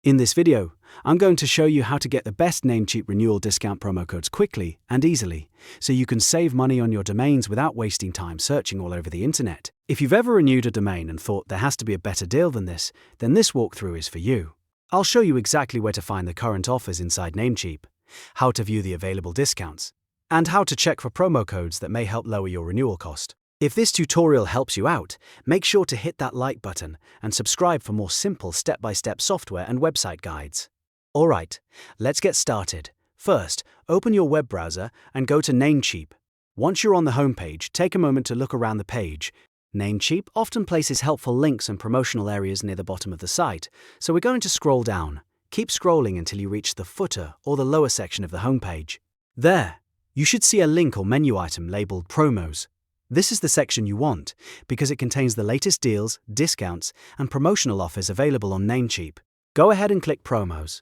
In this video, I'm going to show you how to get the best Namecheap renewal discount promo codes quickly and easily, so you can save money on your domains without wasting time searching all over the internet. If you've ever renewed a domain and thought there has to be a better deal than this, then this walkthrough is for you. I'll show you exactly where to find the current offers inside Namecheap, how to view the available discounts, and how to check for promo codes that may help lower your renewal cost. If this tutorial helps you out, make sure to hit that like button and subscribe for more simple step-by-step software and website guides. Alright, let's get started. First, open your web browser and go to Namecheap. Once you're on the homepage, take a moment to look around the page. Namecheap often places helpful links and promotional areas near the bottom of the site, so we're going to scroll down. Keep scrolling until you reach the footer or the lower section of the homepage. There, you should see a link or menu item labeled Promos. This is the section you want, because it contains the latest deals, discounts, and promotional offers available on Namecheap. Go ahead and click Promos.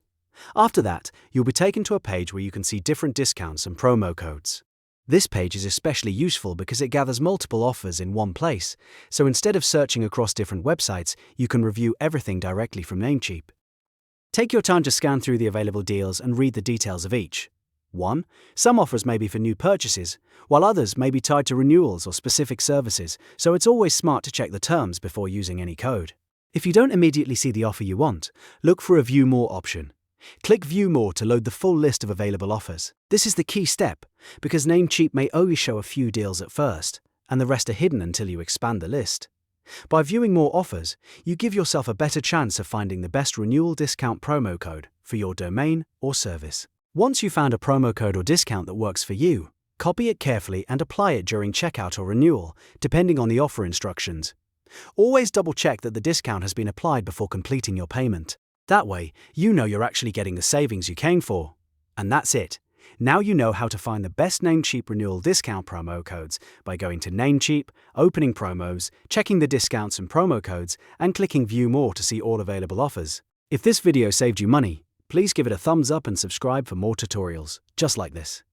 After that, you'll be taken to a page where you can see different discounts and promo codes. This page is especially useful because it gathers multiple offers in one place, so instead of searching across different websites, you can review everything directly from Namecheap. Take your time to scan through the available deals and read the details of each. 1. Some offers may be for new purchases, while others may be tied to renewals or specific services, so it's always smart to check the terms before using any code. If you don't immediately see the offer you want, look for a View More option. Click View More to load the full list of available offers. This is the key step, because Namecheap may only show a few deals at first, and the rest are hidden until you expand the list. By viewing more offers, you give yourself a better chance of finding the best renewal discount promo code for your domain or service. Once you've found a promo code or discount that works for you, copy it carefully and apply it during checkout or renewal, depending on the offer instructions. Always double-check that the discount has been applied before completing your payment. That way, you know you're actually getting the savings you came for. And that's it. Now you know how to find the best Namecheap renewal discount promo codes by going to Namecheap, opening promos, checking the discounts and promo codes, and clicking View More to see all available offers. If this video saved you money, please give it a thumbs up and subscribe for more tutorials just like this.